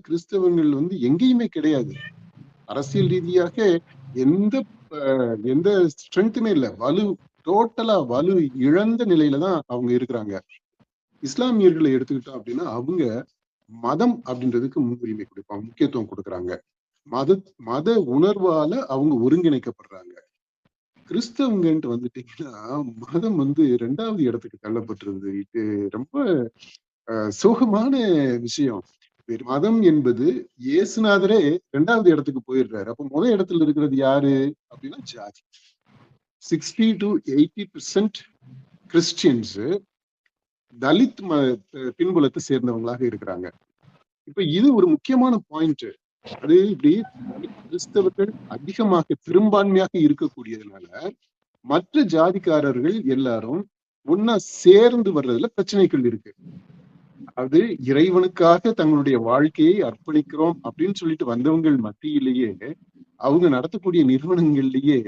கிறிஸ்தவங்கள் எங்கேயுமே கிடையாது. அரசியல் ரீதியாக எந்த எந்த ஸ்ட்ரென்த்துமே இல்லை. டோட்டலா வலு இழந்த நிலையில தான் அவங்க இருக்கிறாங்க. இஸ்லாமியர்களை எடுத்துக்கிட்டோம் அப்படின்னா அவங்க மதம் அப்படின்றதுக்கு முன்னுரிமை கொடுப்பாங்க, முக்கியத்துவம் கொடுக்குறாங்க. மத உணர்வால அவங்க ஒருங்கிணைக்கப்படுறாங்க. கிறிஸ்தவங்கன்ட்டு வந்துட்டீங்கன்னா மதம் 2வது இடத்துக்கு தள்ளப்பட்டிருது. இது ரொம்ப சோகமான விஷயம். மதம் என்பது இயேசுநாதரே 2வது இடத்துக்கு போயிடுறாரு. அப்ப முதல் இடத்துல இருக்கிறது யாரு அப்படின்னா ஜாதி. 60 to 80% கிறிஸ்டியன்ஸ் தலித் பின்புலத்தை சேர்ந்தவங்களாக இருக்கிறாங்க. இப்ப இது ஒரு முக்கியமான பாயிண்ட். அது இப்படி கிறிஸ்தவர்கள் அதிகமாக பெரும்பான்மையாக இருக்கக்கூடியதுனால மற்ற ஜாதிக்காரர்கள் எல்லாரும் ஒன்னா சேர்ந்து வர்றதுல பிரச்சனைகள் இருக்கு. அது இறைவனுக்காக தங்களுடைய வாழ்க்கையை அர்ப்பணிக்கிறோம் அப்படின்னு சொல்லிட்டு வந்தவங்கள் மத்தியிலேயே அவங்க நடத்தக்கூடிய நிறுவனங்கள்லயே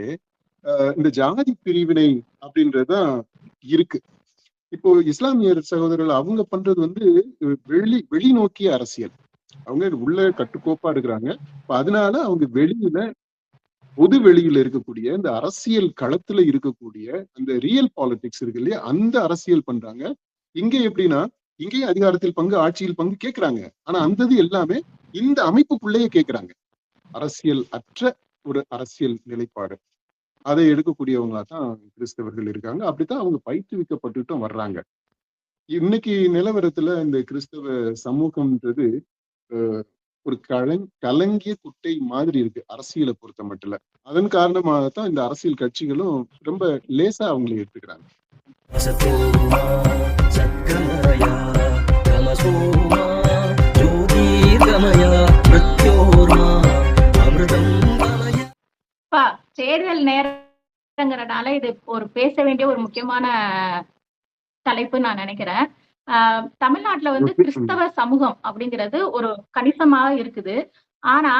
இந்த ஜாதி பிரிவினை அப்படின்றதுதான் இருக்கு. இப்போ இஸ்லாமியர் சகோதரர்கள் அவங்க பண்றது வெளிநோக்கிய அரசியல். அவங்க உள்ள கட்டுக்கோப்பா இருக்கிறாங்க. அதனால அவங்க பொது வெளியில இருக்கக்கூடிய இந்த அரசியல் களத்துல இருக்கக்கூடிய அந்த ரியல் பாலிடிக்ஸ் இருக்கு இல்லையா, அந்த அரசியல் பண்றாங்க. இங்க எப்படின்னா இங்கேயும் அதிகாரத்தில் பங்கு, ஆட்சியில் பங்கு கேட்கிறாங்க. ஆனா அந்த எல்லாமே இந்த அமைப்புக்குள்ளேயே கேட்கிறாங்க. அரசியல் அற்ற ஒரு அரசியல் நிலைப்பாடு அதை எடுக்கக்கூடியவங்களா தான் கிறிஸ்தவர்கள் இருக்காங்க. அப்படித்தான் அவங்க பயிற்றுவிக்கப்பட்டுட்டும் வர்றாங்க. இன்னைக்கு நிலவரத்துல இந்த கிறிஸ்தவ சமூகம்ன்றது ஒரு கலங்கிய குட்டை மாதிரி இருக்கு அரசியலை பொறுத்த மட்டும். அதன் காரணமாகத்தான் இந்த அரசியல் கட்சிகளும் ரொம்ப லேசா அவங்களை எடுத்துக்கிறாங்க. தேர்தல் நேரங்கிறனால இது ஒரு பேச வேண்டிய ஒரு முக்கியமான தலைப்பு நான் நினைக்கிறேன். தமிழ்நாட்டுல கிறிஸ்தவ சமூகம் அப்படிங்கிறது ஒரு கணிசமாக இருக்குது. ஆனா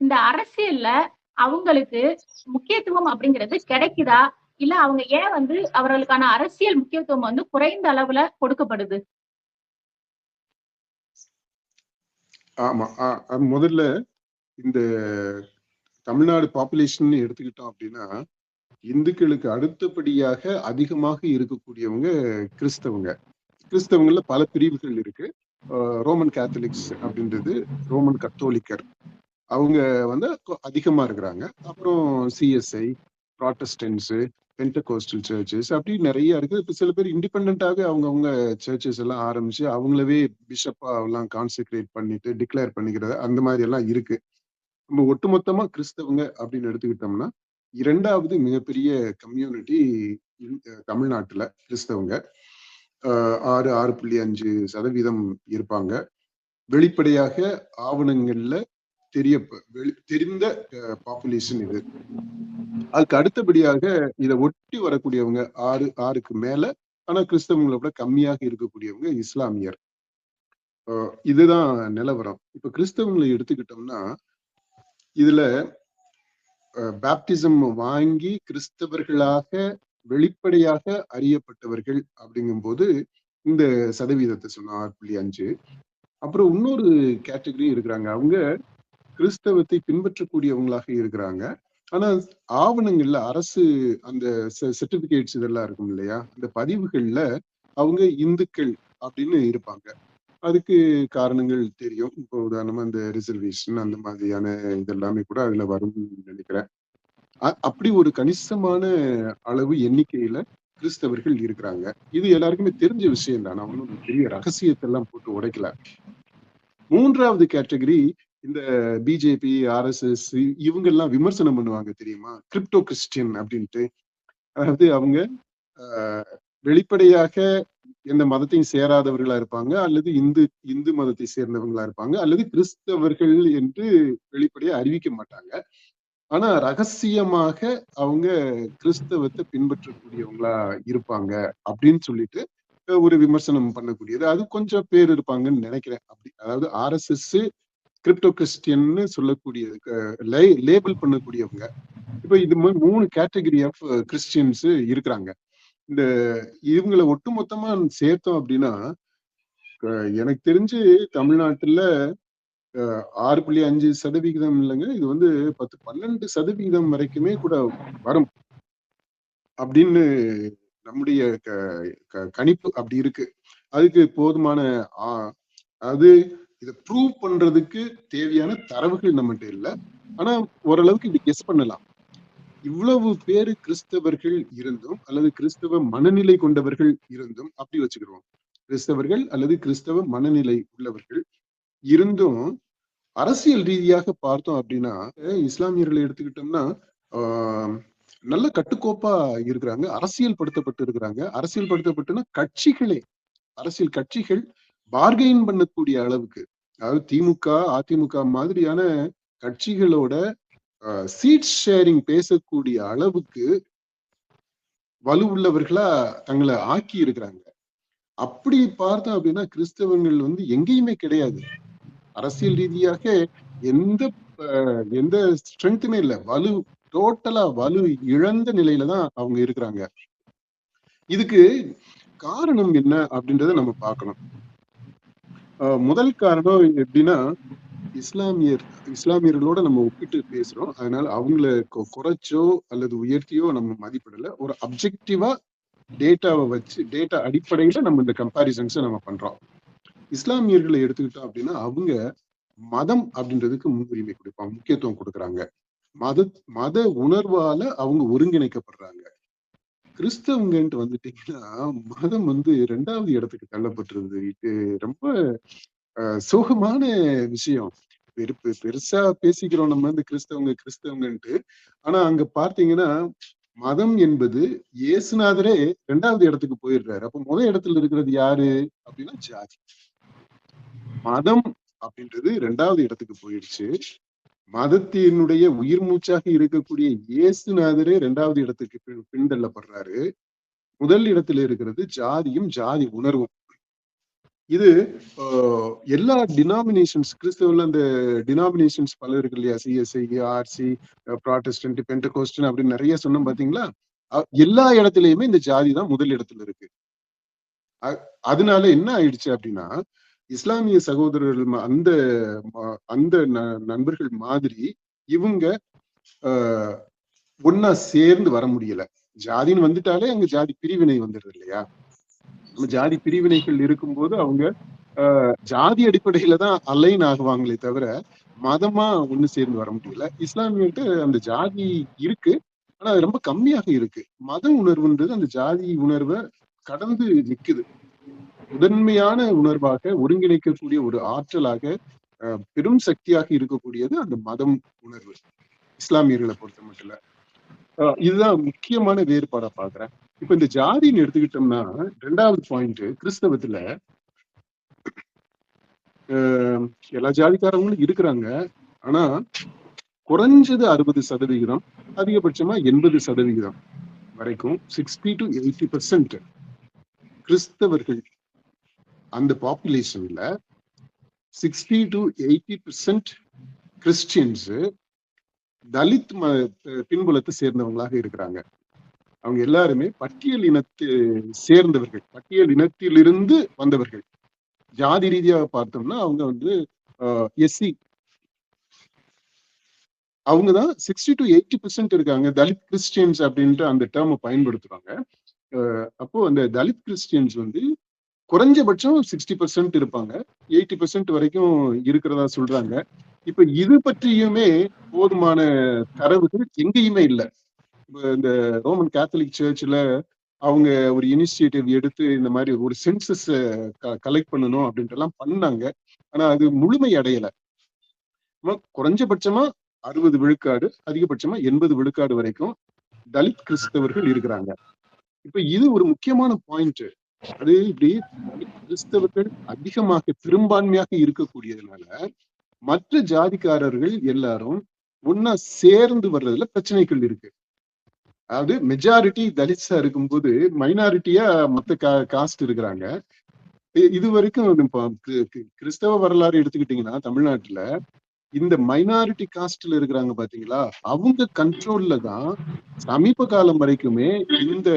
இந்த அரசியல்ல அவங்களுக்கு முக்கியத்துவம் அப்படிங்கிறது கிடைக்குதா, இல்ல அவங்க ஏன் அவர்களுக்கான அரசியல் முக்கியத்துவம் குறைந்த அளவுல கொடுக்கப்படுது? ஆமா, முதல்ல இந்த தமிழ்நாடு பாப்புலேஷன் எடுத்துக்கிட்டோம் அப்படின்னா இந்துக்களுக்கு அடுத்தபடியாக அதிகமாக இருக்கக்கூடியவங்க கிறிஸ்தவங்கள்ல பல பிரிவுகள் இருக்கு. ரோமன் கேத்தலிக்ஸ் அப்படின்றது ரோமன் கத்தோலிக்கர் அவங்க அதிகமா இருக்கிறாங்க. அப்புறம் சிஎஸ்ஐ, ப்ராட்டஸ்டன்ஸ், பென்டகோஸ்டல் சர்ச்சஸ் அப்படி நிறைய இருக்கு. இப்ப சில பேர் இண்டிபெண்டாக அவங்கவுங்க சர்ச்சஸ் எல்லாம் ஆரம்பிச்சு அவங்களவே பிஷப்பா எல்லாம் கான்சென்ட்ரேட் பண்ணிட்டு டிக்ளேர் பண்ணிக்கிறது அந்த மாதிரி எல்லாம் இருக்கு. நம்ம ஒட்டுமொத்தமா கிறிஸ்தவங்க அப்படின்னு எடுத்துக்கிட்டோம்னா 2வது மிகப்பெரிய கம்யூனிட்டி தமிழ்நாட்டுல கிறிஸ்தவங்க. 6.5% இருப்பாங்க. வெளிப்படையாக ஆவணங்கள்ல தெரிந்த பாப்புலேஷன் இது. அதுக்கு அடுத்தபடியாக இதை ஒட்டி வரக்கூடியவங்க 6க்கு மேல, ஆனா கிறிஸ்தவங்களை விட கம்மியாக இருக்கக்கூடியவங்க இஸ்லாமியர். இதுதான் நிலவரம். இப்ப கிறிஸ்தவங்களை எடுத்துக்கிட்டோம்னா இதுல பேப்டிசம் வாங்கி கிறிஸ்தவர்களாக வெளிப்படையாக அறியப்பட்டவர்கள் அப்படிங்கும்போது இந்த சதவீதத்தை சொன்ன 6.5. அப்புறம் இன்னொரு கேட்டகரி இருக்கிறாங்க. அவங்க கிறிஸ்தவத்தை பின்பற்றக்கூடியவங்களாக இருக்கிறாங்க. ஆனா ஆவணங்கள்ல அரசு அந்த சர்டிபிகேட்ஸ் இதெல்லாம் இருக்கும் இல்லையா, அந்த பதிவுகள்ல அவங்க இந்துக்கள் அப்படின்னு இருப்பாங்க. அதுக்கு காரணங்கள் தெரியும். இப்போ உதாரணமா இந்த ரிசர்வேஷன் அந்த மாதிரியான இதெல்லாமே கூட அதுல வரும்னு நினைக்கிறேன். அப்படி ஒரு கணிசமான அளவு எண்ணிக்கையில கிறிஸ்தவர்கள் இருக்கிறாங்க. இது எல்லாருக்குமே தெரிஞ்ச விஷயம் தான். நான் ஒன்றும் பெரிய ரகசியத்தை எல்லாம் போட்டு உடைக்கல. 3வது கேட்டகரி இந்த பிஜேபி, RSS இவங்க எல்லாம் விமர்சனம் பண்ணுவாங்க தெரியுமா, கிரிப்டோ கிறிஸ்டியன் அப்படின்ட்டு. அதாவது அவங்க வெளிப்படையாக எந்த மதத்தையும் சேராதவர்களா இருப்பாங்க, அல்லது இந்து மதத்தை சேர்ந்தவங்களா இருப்பாங்க, அல்லது கிறிஸ்தவர்கள் என்று வெளிப்படையா அறிவிக்க மாட்டாங்க. ஆனா ரகசியமாக அவங்க கிறிஸ்தவத்தை பின்பற்றக்கூடியவங்களா இருப்பாங்க அப்படின்னு சொல்லிட்டு ஒரு விமர்சனம் பண்ணக்கூடியது. அது கொஞ்சம் பேர் இருப்பாங்கன்னு நினைக்கிறேன். அப்படி அதாவது RSS கிரிப்டோ கிறிஸ்டியன்னு சொல்லக்கூடியது லேபிள் பண்ணக்கூடியவங்க. இப்ப இது 3 கேட்டகரி ஆஃப் கிறிஸ்டியன்ஸ் இருக்கிறாங்க. இந்த இவங்களை ஒட்டுமொத்தமா சேர்த்தோம் அப்படின்னா எனக்கு தெரிஞ்சு தமிழ்நாட்டுல 6.5% இல்லைங்க. இது வந்து 10, 12% வரைக்குமே கூட வரும் அப்படின்னு நம்முடைய கணிப்பு அப்படி இருக்கு. அதுக்கு போதுமான அது இதை ப்ரூவ் பண்றதுக்கு தேவையான தரவுகள் நம்மகிட்ட இல்ல. ஆனா ஓரளவுக்கு இப்படி கெஸ் பண்ணலாம். இவ்வளவு பேரு கிறிஸ்தவர்கள் இருந்தும் அல்லது கிறிஸ்தவ மனநிலை கொண்டவர்கள் இருந்தும் அப்படி வச்சுக்கிறோம். கிறிஸ்தவர்கள் அல்லது கிறிஸ்தவ மனநிலை உள்ளவர்கள் இருந்தும் அரசியல் ரீதியாக பார்த்தோம் அப்படின்னா இஸ்லாமியர்களை எடுத்துக்கிட்டோம்னா நல்ல கட்டுக்கோப்பா இருக்கிறாங்க, அரசியல் படுத்தப்பட்டு இருக்கிறாங்க. அரசியல் படுத்தப்பட்டுன்னா அரசியல் கட்சிகள் பார்கெயின் பண்ணக்கூடிய அளவுக்கு, அதாவது திமுக அதிமுக மாதிரியான கட்சிகளோட சீட் ஷேரிங் பேசக்கூடிய அளவுக்கு வலுவுள்ளவர்களா தங்களை ஆக்கி இருக்கிறாங்க. அப்படி பார்த்தோம் அப்படின்னா கிறிஸ்தவங்கள் வந்து எங்கேயுமே கிடையாது. அரசியல் ரீதியாக எந்த ஸ்ட்ரென்த்துமே இல்லை, டோட்டலா வலு இழந்த நிலையில தான் அவங்க இருக்கிறாங்க. இதுக்கு காரணம் என்ன அப்படின்றத நம்ம பார்க்கணும். முதல் காரணம் எப்படின்னா, இஸ்லாமியர்களோட நம்ம ஒப்பிட்டு பேசுறோம். அதனால அவங்கள குறைச்சோ அல்லது உயர்த்தியோ நம்ம மதிப்பிடல. ஒரு அப்ஜெக்டிவா டேட்டாவை வச்சு, டேட்டா அடிப்படையில நம்ம இந்த கம்பாரிசன்ஸை நம்ம பண்றோம். இஸ்லாமியர்களை எடுத்துக்கிட்டோம் அப்படின்னா அவங்க மதம் அப்படின்றதுக்கு முன்னுரிமை கொடுப்பாங்க, முக்கியத்துவம் கொடுக்குறாங்க. மத உணர்வால அவங்க ஒருங்கிணைக்கப்படுறாங்க. கிறிஸ்தவங்கன்ட்டு வந்துட்டீங்கன்னா மதம் வந்து 2வது இடத்துக்கு தள்ளப்பட்டிருது. இது ரொம்ப சோகமான விஷயம். பெருசா பேசிக்கிறோம் நம்ம வந்து கிறிஸ்தவங்கன்ட்டு. ஆனா அங்க பார்த்தீங்கன்னா மதம் என்பது இயேசுநாதரே 2வது இடத்துக்கு போயிடுறாரு. அப்ப முதல் இடத்துல இருக்கிறது யாரு அப்படின்னா ஜாதி. மதம் அப்படின்றது 2வது இடத்துக்கு போயிடுச்சு. மதத்தினுடைய உயிர் மூச்சாக இருக்கக்கூடிய இயேசுநாதரே 2வது இடத்துக்கு பின்தள்ளப்படுறாரு. முதல் இடத்துல இருக்கிறது ஜாதியும் ஜாதி உணர்வும். இது எல்லா டினாமினேஷன்ஸ், கிறிஸ்தவர்ல அந்த டினாமினேஷன்ஸ் பல இருக்கு இல்லையா, சிஎஸ்ஐ, ஆர்சி, ப்ராட்டஸ்டன்ட், பெண்டகோஸ்டன் அப்படின்னு நிறைய சொன்னோம் பாத்தீங்களா. எல்லா இடத்துலயுமே இந்த ஜாதி தான் முதல் இடத்துல இருக்கு. அதனால என்ன ஆயிடுச்சு அப்படின்னா இஸ்லாமிய சகோதரர்கள் அந்த நண்பர்கள் மாதிரி இவங்க ஒன்னா சேர்ந்து வர முடியல. ஜாதின்னு வந்துட்டாலே அங்க ஜாதி பிரிவினை வந்துடுது இல்லையா. நம்ம ஜாதி பிரிவினைகள் இருக்கும்போது அவங்க ஜாதி அடிப்படையில தான் அலைன் ஆகுவாங்களே தவிர மதமா ஒண்ணு சேர்ந்து வர முடியல. இஸ்லாமியிட்ட அந்த ஜாதி இருக்கு, ஆனா அது ரொம்ப கம்மியாக இருக்கு. மத உணர்வுன்றது அந்த ஜாதி உணர்வை கடந்து நிக்குது. முதன்மையான உணர்வாக ஒருங்கிணைக்கக்கூடிய ஒரு ஆற்றலாக பெரும் சக்தியாக இருக்கக்கூடியது அந்த மதம் உணர்வு இஸ்லாமியர்களை பொறுத்த மட்டும் இல்ல. இதுதான் முக்கியமான வேறுபாடா பாக்குறேன். இப்ப இந்த ஜாதின்னு எடுத்துக்கிட்டோம்னா 2வது பாயிண்ட், கிறிஸ்தவத்துல எல்லா ஜாதிக்காரங்களும் இருக்கிறாங்க. ஆனா குறைஞ்சது 60%, அதிகபட்சமா 80% வரைக்கும் 60 to 80% கிறிஸ்தவர்கள் அந்த பாப்புலேஷன்ல 60 to 80% கிறிஸ்டியன்ஸ் தலித் பின்புலத்தை சேர்ந்தவங்களாக இருக்கிறாங்க. அவங்க எல்லாருமே பட்டியல் இனத்தை சேர்ந்தவர்கள், பட்டியல் இனத்திலிருந்து வந்தவர்கள். ஜாதி ரீதியாக பார்த்தோம்னா அவங்க வந்து எஸ்சி, அவங்கதான் 60 to 80% இருக்காங்க. தலித் கிறிஸ்டியன்ஸ் அப்படின்ட்டு அந்த டேர்மை பயன்படுத்துறாங்க. அப்போ அந்த தலித் கிறிஸ்டியன்ஸ் வந்து குறைஞ்சபட்சம் 60% இருப்பாங்க, 80% வரைக்கும் இருக்கிறதா சொல்றாங்க. இப்ப இது பற்றியுமே போதுமான தரவுகள் எங்கேயுமே இல்லை. இந்த ரோமன் கேத்தலிக் சர்ச்ல அவங்க ஒரு இனிஷியேட்டிவ் எடுத்து இந்த மாதிரி ஒரு சென்சஸ் கலெக்ட் பண்ணணும் அப்படின்ட்டு எல்லாம் பண்ணாங்க. ஆனா அது முழுமை அடையல. குறைஞ்சபட்சமா 60 விழுக்காடு, அதிகபட்சமா 80 விழுக்காடு வரைக்கும் தலித் கிறிஸ்தவர்கள் இருக்கிறாங்க. இப்ப இது ஒரு முக்கியமான பாயிண்ட். அது இப்படி கிறிஸ்தவர்கள் அதிகமாக பெரும்பான்மையாக இருக்கக்கூடியதுனால மற்ற ஜாதிக்காரர்கள் எல்லாரும் ஒன்னா சேர்ந்து வர்றதுல பிரச்சனைகள் இருக்கு. அதாவது மெஜாரிட்டி தலித்ஸா இருக்கும்போது மைனாரிட்டியா மத்த காஸ்ட் இருக்கிறாங்க. இது வரைக்கும் கிறிஸ்தவ வரலாறு எடுத்துக்கிட்டீங்கன்னா தமிழ்நாட்டுல இந்த மைனாரிட்டி காஸ்ட்ல இருக்கிறாங்க பாத்தீங்களா, அவங்க கண்ட்ரோல்ல தான் சமீப காலம் வரைக்குமே இந்த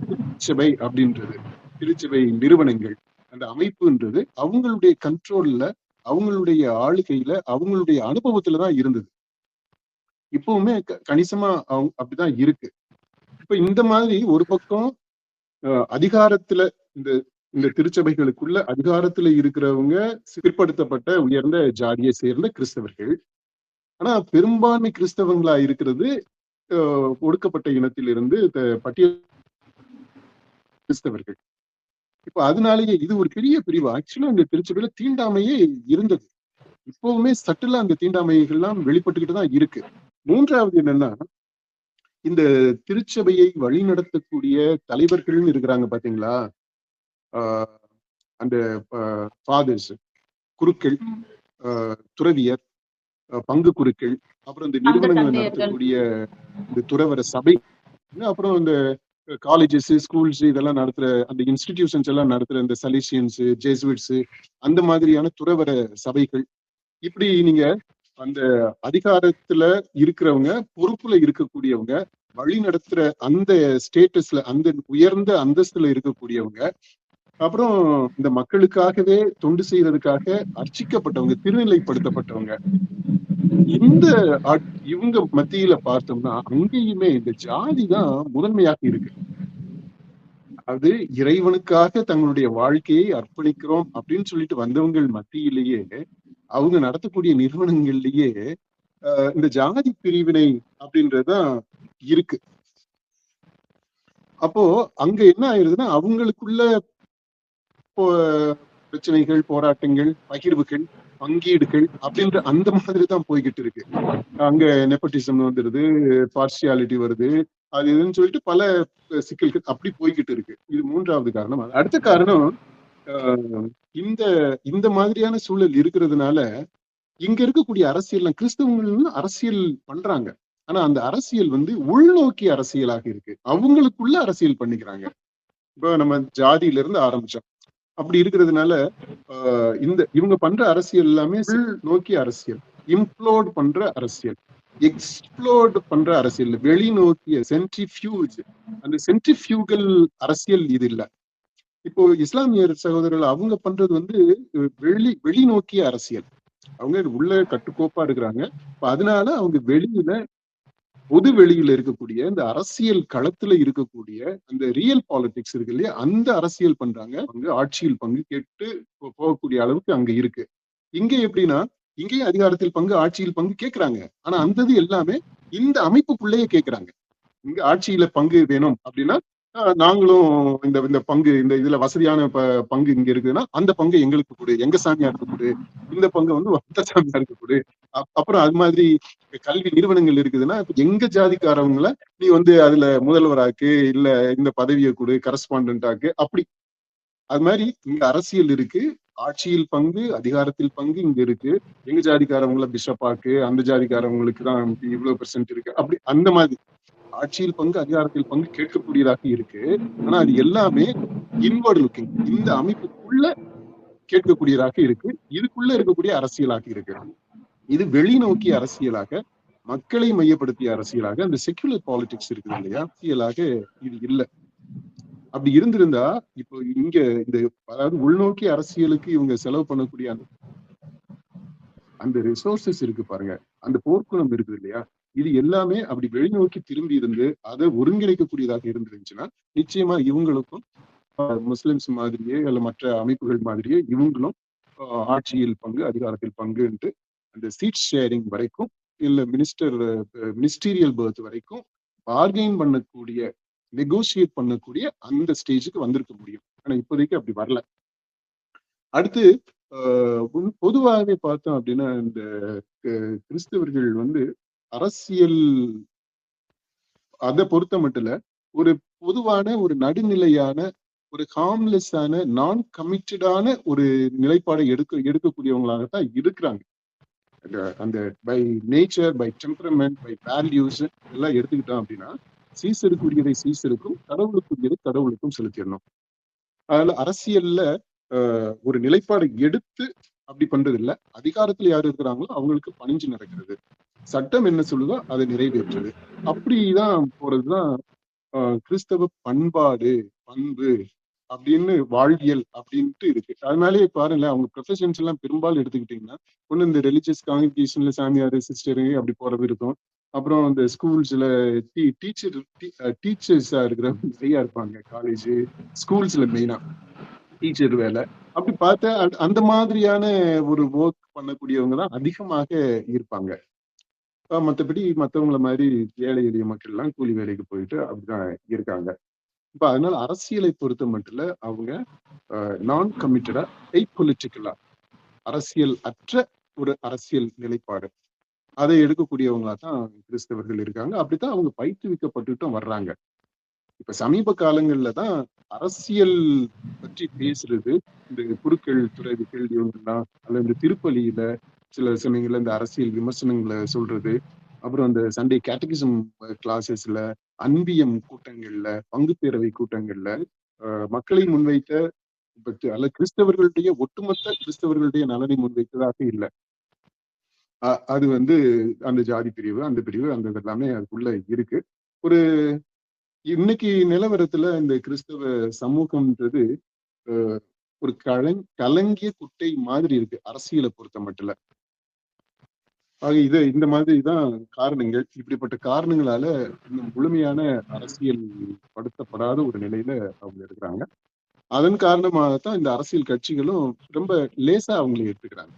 திருச்சபை அப்படின்றது, திருச்சபை நிறுவனங்கள், அந்த அமைப்புன்றது அவங்களுடைய கண்ட்ரோல்ல அவங்களுடைய ஆளுகையில அவங்களுடைய அனுபவத்துலதான் இருந்தது. இப்பவுமே கணிசமா அப்படிதான் இருக்கு. இப்ப இந்த மாதிரி ஒரு பக்கம் அதிகாரத்துல இந்த இந்த திருச்சபைகளுக்குள்ள அதிகாரத்துல இருக்கிறவங்க பிற்படுத்தப்பட்ட உயர்ந்த ஜாதியை சேர்ந்த கிறிஸ்தவர்கள். ஆனா பெரும்பான்மை கிறிஸ்தவங்களா இருக்கிறது ஒடுக்கப்பட்ட இனத்திலிருந்து பட்டியல் கிறிஸ்தவர்கள். இப்ப அதனாலேயே இது ஒரு பெரிய பிரிவு. ஆக்சுவலா இந்த திருச்சபையில தீண்டாமையே இருந்தது. இப்பவுமே சட்டிலா அந்த தீண்டாமைகள்லாம் வெளிப்பட்டுக்கிட்டு தான் இருக்கு. மூன்றாவது என்னன்னா, இந்த திருச்சபையை வழிநடத்தக்கூடிய தலைவர்கள்னு இருக்கிறாங்க பாத்தீங்களா, அந்த ஃபாதர்ஸ், குருக்கள், துறவியர், பங்கு குருக்கள், அப்புறம் இந்த நிறுவனங்களை நடத்தக்கூடிய இந்த துறவர சபை, அப்புறம் இந்த காலேஜஸ், ஸ்கூல்ஸ் இதெல்லாம் நடத்துற அந்த இன்ஸ்டிடியூஷன்ஸ் எல்லாம் நடத்துற இந்த சலிசியன்ஸ், ஜெசுவிட்ஸ், அந்த மாதிரியான துறவர சபைகள். இப்படி நீங்க அந்த அதிகாரத்துல இருக்கிறவங்க, பொறுப்புல இருக்கக்கூடியவங்க, வழி நடத்துற அந்த ஸ்டேட்டஸ்ல, அந்த உயர்ந்த அந்தஸ்துல இருக்கக்கூடியவங்க, அப்புறம் இந்த மக்களுக்காகவே தொண்டு செய்யறதுக்காக அர்ச்சிக்கப்பட்டவங்க, திருநிலைப்படுத்தப்பட்டவங்க, இந்த இவங்க மத்தியில பார்த்தோம்னா அங்கேயுமே இந்த ஜாதி தான் முதன்மையாக இருக்கு. அது இறைவனுக்காக தங்களுடைய வாழ்க்கையை அர்ப்பணிக்கிறோம் அப்படின்னு சொல்லிட்டு வந்தவங்கள் மத்தியிலேயே, அவங்க நடத்தக்கூடிய நிறுவனங்கள்லயே இந்த ஜாதி பிரிவினை அப்படின்றதுதான் இருக்கு. அப்போ அங்க என்ன ஆயிருதுன்னா, அவங்களுக்குள்ள பிரச்சனைகள், போராட்டங்கள், பகிர்வுகள், பங்கீடுகள் அப்படின்ற அந்த மாதிரி தான் போய்கிட்டு இருக்கு. அங்க நெப்போட்டிசம் வந்துருது, பார்சியாலிட்டி வருது, அது இதுன்னு சொல்லிட்டு பல சிக்கல்கள் அப்படி போய்கிட்டு இருக்கு. இது மூன்றாவது காரணம். அடுத்த காரணம், இந்த இந்த மாதிரியான சூழல் இருக்கிறதுனால இங்க இருக்கக்கூடிய அரசியல், கிறிஸ்தவங்கள் அரசியல் பண்றாங்க. ஆனா அந்த அரசியல் உள்நோக்கி அரசியலாக இருக்கு. அவங்களுக்குள்ள அரசியல் பண்ணிக்கிறாங்க. இப்ப நம்ம ஜாதியில இருந்து ஆரம்பிச்சோம். அப்படி இருக்கிறதுனால இந்த இவங்க பண்ற அரசியல் எல்லாமே நோக்கி அரசியல், இம்ப்ளோட் பண்ற அரசியல், எக்ஸ்ப்ளோர்ட் பண்ற அரசியல், வெளிநோக்கிய சென்ட்ரிஃபியூஜ், அந்த சென்ட்ரிஃபியூகல் அரசியல் இது இல்ல. இப்போ இஸ்லாமியர் சகோதரர்கள் அவங்க பண்றது வெளிநோக்கிய அரசியல். அவங்க உள்ள கட்டுக்கோப்பா இருக்கிறாங்க. அதனால அவங்க வெளியில, பொது வெளியில இருக்கக்கூடிய இந்த அரசியல் களத்துல இருக்கக்கூடிய அந்த ரியல் பாலிடிக்ஸ் இருக்கு இல்லையா, அந்த அரசியல் பண்றாங்க. ஆட்சியில் பங்கு கேட்டு போகக்கூடிய அளவுக்கு அங்க இருக்கு. இங்க எப்படின்னா, இங்கேயும் அதிகாரத்தில் பங்கு, ஆட்சியில் பங்கு கேட்கிறாங்க. ஆனா அந்த எல்லாமே இந்த அமைப்புக்குள்ளேயே கேட்கிறாங்க. இங்க ஆட்சியில பங்கு வேணும் அப்படின்னா, நாங்களும் இந்த இந்த பங்கு, இந்த இதுல வசதியான பங்கு இங்க இருக்குதுன்னா அந்த பங்கு எங்களுக்கு கொடு, எங்க சாமியாருக்கு கொடு, இந்த பங்கு அந்த சாமியாருக்கு கொடு. அப்புறம் அது மாதிரி கல்வி நிறுவனங்கள் இருக்குதுன்னா எங்க ஜாதிக்காரவங்கள நீ அதுல முதல்வராக்கு, இல்ல இந்த பதவியை கொடு, கரஸ்பாண்டன்ட் ஆக்கு. அப்படி அது மாதிரி இங்க அரசியல் இருக்கு, ஆட்சியில் பங்கு, அதிகாரத்தில் பங்கு இங்க இருக்கு. எங்க ஜாதிக்காரவங்கள பிஷப்பாக்கு, அந்த ஜாதிக்காரவங்களுக்கு தான் இவ்வளவு பெர்சென்ட் இருக்கு. அப்படி அந்த மாதிரி ஆட்சியில் பங்கு, அதிகாரத்தில் பங்கு கேட்கக்கூடியதாக இருக்கு. ஆனா அது எல்லாமே இன்வர்ட் லுக்கிங், இந்த அமைப்புக்குள்ள கேட்கக்கூடியதாக இருக்கு. இதுக்குள்ள இருக்கக்கூடிய அரசியலாக இருக்கு. இது வெளிநோக்கிய அரசியலாக, மக்களை மையப்படுத்திய அரசியலாக, அந்த செக்யுலர் பாலிடிக்ஸ் இருக்குது இல்லையா, அரசியலாக இது இல்லை. அப்படி இருந்திருந்தா இப்போ இங்க இந்த அதாவது உள்நோக்கிய அரசியலுக்கு இவங்க செலவு பண்ணக்கூடிய அந்த ரிசோர்சஸ் இருக்கு பாருங்க, அந்த போர்க்குணம் இருக்குது இல்லையா, இது எல்லாமே அப்படி வெளிநோக்கி திரும்பி இருந்து அதை ஒருங்கிணைக்கக்கூடியதாக இருந்துருந்துச்சுன்னா நிச்சயமா இவங்களுக்கும் முஸ்லிம்ஸ் மாதிரியே அல்ல மற்ற அமைப்புகள் மாதிரியே இவங்களும் ஆட்சியில் பங்கு, அதிகாரத்தில் பங்குன்ட்டு அந்த சீட் ஷேரிங் வரைக்கும், இல்ல மினிஸ்டீரியல் பர்த் வரைக்கும் பார்கெயின் பண்ணக்கூடிய, நெகோசியேட் பண்ணக்கூடிய அந்த ஸ்டேஜுக்கு வந்திருக்க முடியும். ஆனா இப்போதைக்கு அப்படி வரல. அடுத்து பொதுவாகவே பார்த்தோம் அப்படின்னா, இந்த கிறிஸ்தவர்கள் அரசியல் அதை பொறுத்த மட்டும் ஒரு பொதுவான ஒரு நடுநிலையான, ஒரு ஹார்ம்லெஸ்ஸான, நான் கமிட்டடான ஒரு நிலைப்பாடை எடுக்கக்கூடியவங்களாகத்தான் இருக்கிறாங்க. அந்த by nature, by temperament, by values எல்லாம் எடுத்துக்கிட்டோம் அப்படின்னா, சீசருக்குரியதை சீசருக்கும், கடவுளுக்குரியதை கடவுளுக்கும் செலுத்திடணும். அதனால அரசியல்ல ஒரு நிலைப்பாடு எடுத்து அப்படி பண்றது இல்ல. அதிகாரத்துல யாரு இருக்கிறாங்களோ அவங்களுக்கு பணிஞ்சு நடக்கிறது, சட்டம் என்ன சொல்லுதோ அதை நிறைவேற்றுறது, அப்படிதான் போறதுதான் கிறிஸ்தவ பண்பாடு, பண்பு அப்படின்னு வாழ்வியல் அப்படின்ட்டு இருக்கு. அதனாலேயே பாருங்களேன், அவங்க ப்ரொஃபஷன்ஸ் எல்லாம் பெரும்பாலும் எடுத்துக்கிட்டீங்கன்னா ஒண்ணு இந்த ரிலிஜியஸ் காங்கிரிகேஷன்ல சாமியார் சிஸ்டரு அப்படி போறது இருக்கும். அப்புறம் இந்த ஸ்கூல்ஸ்ல டீச்சர்ஸா இருக்கிறவங்க நிறைய இருப்பாங்க. காலேஜ் ஸ்கூல்ஸ்ல மெயினா டீச்சர் வேலை அப்படி பார்த்தா அந்த மாதிரியான ஒரு ஒர்க் பண்ணக்கூடியவங்க தான் அதிகமாக இருப்பாங்க. மற்றபடி மற்றவங்கள மாதிரி ஏழை எளிய மக்கள் எல்லாம் கூலி வேலைக்கு போயிட்டு அப்படிதான் இருக்காங்க. இப்ப அதனால அரசியலை பொறுத்த மட்டும் அவங்க நான் கமிட்டடா பொலிட்டிக்கலா அரசியல் அற்ற ஒரு அரசியல் நிலைப்பாடு அதை எடுக்கக்கூடியவங்களா தான் கிறிஸ்தவர்கள் இருக்காங்க. அப்படித்தான் அவங்க பயிற்றுவிக்கப்பட்டுட்டும் வர்றாங்க. இப்ப சமீப காலங்கள்ல தான் அரசியல் பற்றி பேசுறது இந்த குருக்கள் துறவிகள் இவங்கெல்லாம் அல்ல இந்த திருப்பலியில சில சமயங்கள்ல இந்த அரசியல் விமர்சனங்களை சொல்றது, அப்புறம் அந்த சண்டே கேட்டகிசம் கிளாஸஸ்ல அன்பியம் கூட்டங்கள்ல பங்கு பேரவை கூட்டங்கள்ல மக்களை முன்வைத்த அல்ல கிறிஸ்தவர்களுடைய ஒட்டுமொத்த கிறிஸ்தவர்களுடைய நலனை முன்வைத்ததாக இல்லை. அது அந்த ஜாதி பிரிவு அந்த பிரிவு அந்த எல்லாமே அதுக்குள்ள இருக்கு. ஒரு இன்னைக்கு நிலவரத்துல இந்த கிறிஸ்தவ சமூகம்ன்றது ஒரு கலங்கிய குட்டை மாதிரி இருக்கு அரசியலை பொறுத்த மட்டும். ஆக இந்த மாதிரிதான் காரணங்கள். இப்படிப்பட்ட காரணங்களால இன்னும் முழுமையான அரசியல் படுத்தப்படாத ஒரு நிலையில அவங்க இருக்கிறாங்க. அதன் காரணமாகத்தான் இந்த அரசியல் கட்சிகளும் ரொம்ப லேசா அவங்களை எடுத்துக்கிறாங்க.